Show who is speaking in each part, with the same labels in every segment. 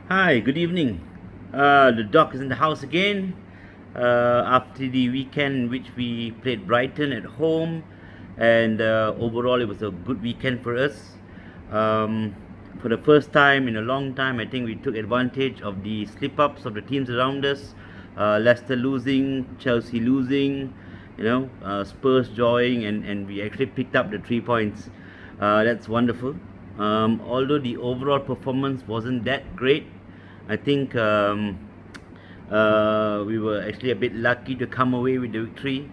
Speaker 1: Hi, good evening. The doc is in the house again after the weekend in which we played Brighton at home, and overall it was a good weekend for us. Um, for the first time in a long time, I think we took advantage of the slip ups of the teams around us. Leicester losing, Chelsea losing, Spurs drawing, and we actually picked up the 3 points. That's wonderful. Although the overall performance wasn't that great, I think we were actually a bit lucky to come away with the victory.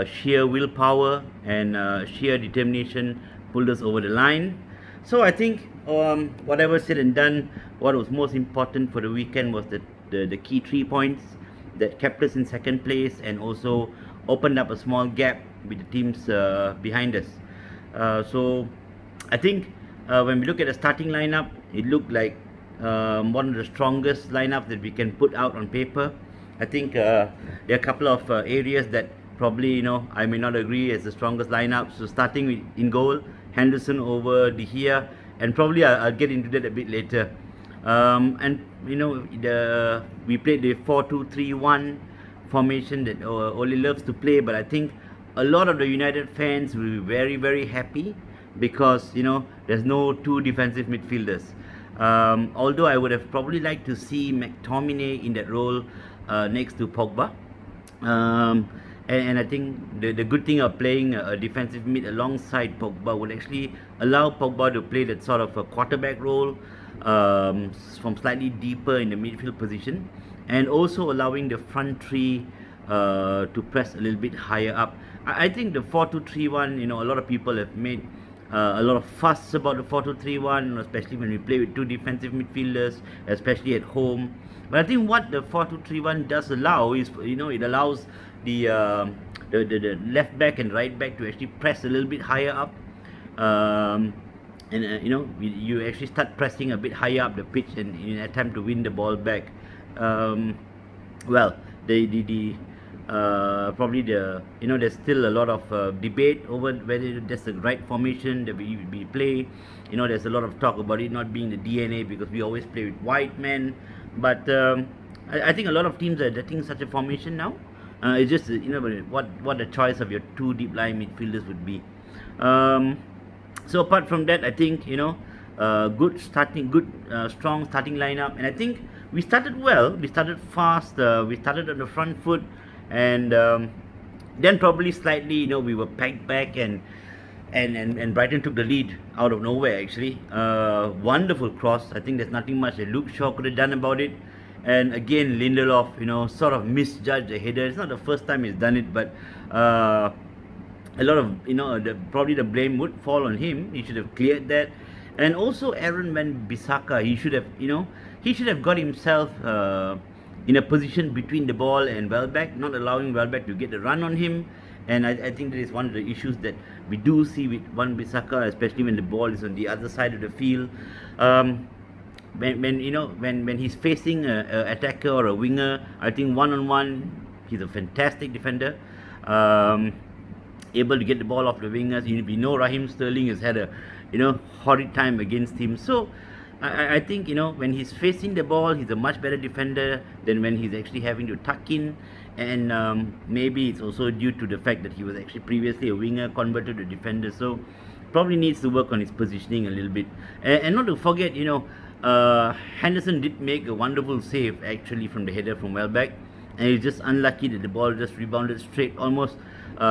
Speaker 1: Sheer willpower and sheer determination pulled us over the line. So I think whatever said and done, what was most important for the weekend was the key 3 points that kept us in second place and also opened up a small gap with the teams behind us. So I think when we look at the starting lineup, it looked like one of the strongest lineups that we can put out on paper. I think there are a couple of areas that probably I may not agree as the strongest lineup. So starting with in goal, Henderson over De Gea, and probably I'll get into that a bit later. And we played the 4-2-3-1 formation that Ole loves to play, but I think a lot of the United fans will be very happy because there's no two defensive midfielders. Although I would have probably liked to see McTominay in that role next to Pogba. Um, and I think the good thing of playing a defensive mid alongside Pogba would actually allow Pogba to play that sort of a quarterback role from slightly deeper in the midfield position, and also allowing the front three to press a little bit higher up. I think the 4-2-3-1, a lot of people have made a lot of fuss about the 4-2-3-1, especially when we play with two defensive midfielders, especially at home. But I think what the 4-2-3-1 does allow is, it allows the left back and right back to actually press a little bit higher up. And you actually start pressing a bit higher up the pitch and in an attempt to win the ball back. Um, well, the probably there's still a lot of debate over whether that's the right formation that we play. There's a lot of talk about it not being the DNA because we always play with white men, but I think a lot of teams are adopting such a formation now. It's just what the choice of your two deep line midfielders would be. Um, so apart from that, I think good strong starting lineup, and I think we started well. We started fast. We started on the front foot, and then probably slightly, we were packed back, and Brighton took the lead out of nowhere. Actually, wonderful cross. I think there's nothing much that Luke Shaw could have done about it. And again, Lindelof, sort of misjudged the header. It's not the first time he's done it, but a lot of probably the blame would fall on him. He should have cleared that. And also Aaron Van Bissaka, he should have got himself in a position between the ball and Welbeck, not allowing Welbeck to get the run on him. And I think that is one of the issues that we do see with Van Bissaka, especially when the ball is on the other side of the field. When he's facing a attacker or a winger, I think one on one he's a fantastic defender. Able to get the ball off the wingers. We know Raheem Sterling has had a horrid time against him. So I think when he's facing the ball, he's a much better defender than when he's actually having to tuck in. And maybe it's also due to the fact that he was actually previously a winger converted to defender. So probably needs to work on his positioning a little bit. And not to forget, Henderson did make a wonderful save actually from the header from Welbeck, and he's just unlucky that the ball just rebounded straight, almost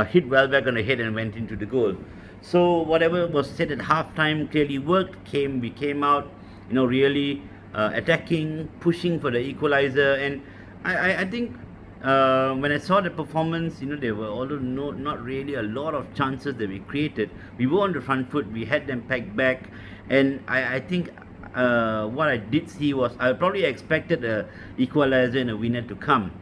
Speaker 1: hit Welbeck on the head and went into the goal. So whatever was said at halftime clearly worked. We came out, really attacking, pushing for the equalizer, and I think when I saw the performance, there were although not really a lot of chances that we created. We were on the front foot. We had them packed back, and I think what I did see was I probably expected a equalizer and a winner to come.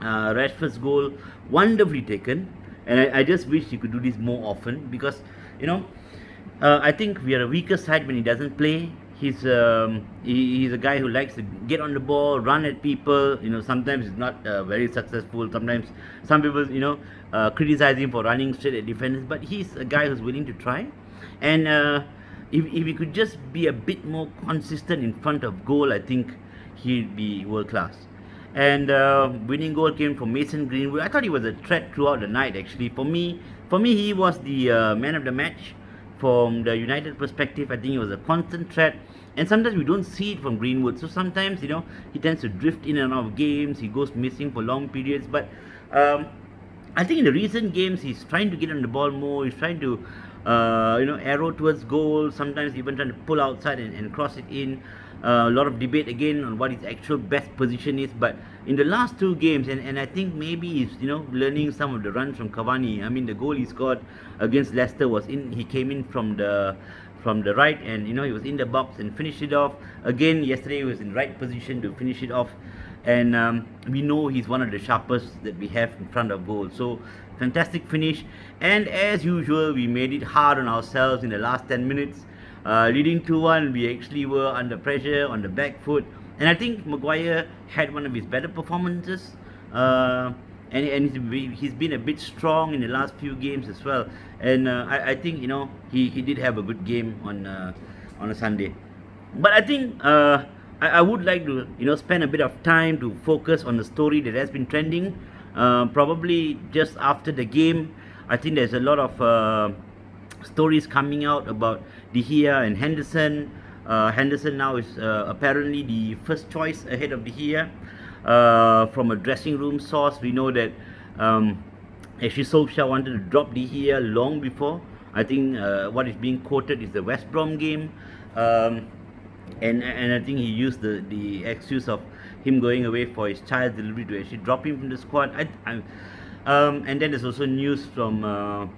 Speaker 1: Rashford's goal, wonderfully taken, and I just wish he could do this more often because I think we are a weaker side when he doesn't play. He's a guy who likes to get on the ball, run at people. Sometimes he's not very successful. Sometimes some people criticize him for running straight at defenders, but he's a guy who's willing to try. And if he could just be a bit more consistent in front of goal, I think he'd be world class. And winning goal came from Mason Greenwood. I thought he was a threat throughout the night. Actually, for me, he was the man of the match. From the United perspective, I think he was a constant threat. And sometimes we don't see it from Greenwood. So sometimes, he tends to drift in and out of games. He goes missing for long periods. But um, I think in the recent games, he's trying to get on the ball more. He's trying to, arrow towards goal. Sometimes even trying to pull outside and cross it in. A lot of debate again on what his actual best position is. But in the last two games, and I think maybe he's learning some of the runs from Cavani. I mean, the goal he scored against Leicester was in. He came in from the right, and he was in the box and finished it off. Again, yesterday he was in right position to finish it off. And we know he's one of the sharpest that we have in front of goal. So fantastic finish, and as usual, we made it hard on ourselves in the last 10 minutes. Leading 2-1, we actually were under pressure on the back foot, and I think Maguire had one of his better performances. And he's been a bit strong in the last few games as well. And I think he did have a good game on a Sunday. But I think I would like to spend a bit of time to focus on the story that has been trending. Probably just after the game, I think there's a lot of stories coming out about De Gea and Henderson. Henderson now is apparently the first choice ahead of De Gea. From a dressing room source, we know that actually Solskjaer wanted to drop De Gea long before. I think what is being quoted is the West Brom game. And I think he used the excuse of him going away for his child's delivery to actually drop him from the squad. And then there's also news from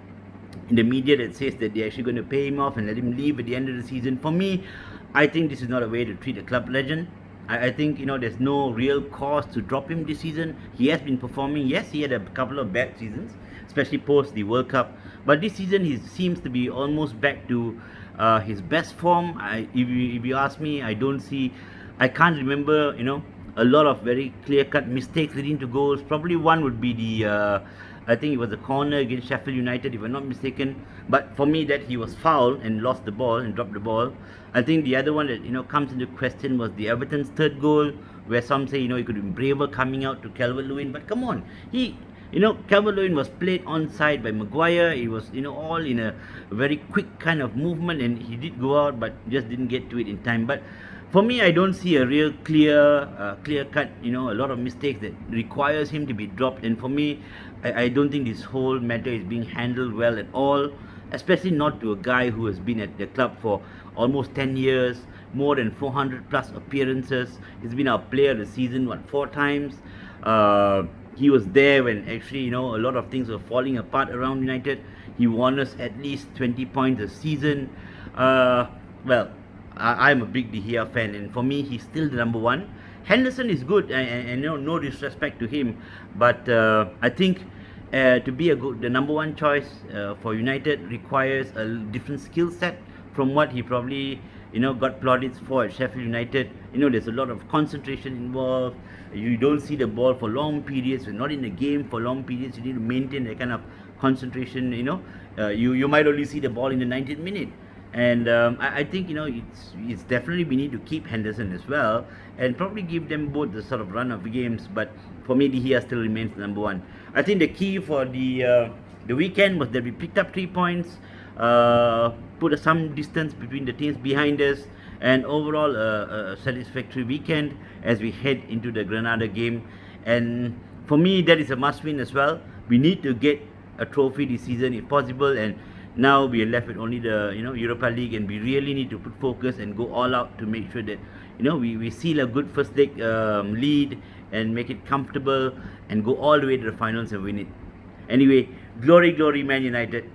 Speaker 1: in the media that says that they're actually going to pay him off and let him leave at the end of the season. For me, I think this is not a way to treat a club legend. I think there's no real cause to drop him this season. He has been performing. Yes, he had a couple of bad seasons, especially post the World Cup. But this season he seems to be almost back to his best form. If you ask me, I can't remember a lot of very clear-cut mistakes leading to goals. Probably one would be the I think it was a corner against Sheffield United, if I'm not mistaken. But for me, that he was fouled and lost the ball and dropped the ball. I think the other one that comes into question was the Everton's third goal, where some say he could be braver coming out to Calvert-Lewin. But come on, Calvert-Lewin was played onside by Maguire. It was all in a very quick kind of movement, and he did go out, but just didn't get to it in time. But for me, I don't see a real clear cut, a lot of mistakes that requires him to be dropped. And for me, I don't think this whole matter is being handled well at all, especially not to a guy who has been at the club for almost 10 years, more than 400 plus appearances. He's been our player of the season, 4 times. He was there when actually, a lot of things were falling apart around United. He won us at least 20 points a season. Well, I'm a big De Gea fan, and for me, he's still the number one. Henderson is good, and no disrespect to him, but I think to be the number one choice for United requires a different skill set from what he probably got plaudits for at Sheffield United. There's a lot of concentration involved. You don't see the ball for long periods. You're not in the game for long periods. You need to maintain that kind of concentration. You might only see the ball in the 90th minute. And I think it's definitely we need to keep Henderson as well, and probably give them both the sort of run of the games. But for me, De Gea still remains the number one. I think the key for the weekend was that we picked up 3 points, put some distance between the teams behind us, and overall a satisfactory weekend as we head into the Granada game. And for me, that is a must-win as well. We need to get a trophy this season if possible, and now we are left with only the Europa League, and we really need to put focus and go all out to make sure that we seal a good first leg lead and make it comfortable and go all the way to the finals and win it. Anyway, glory Man United.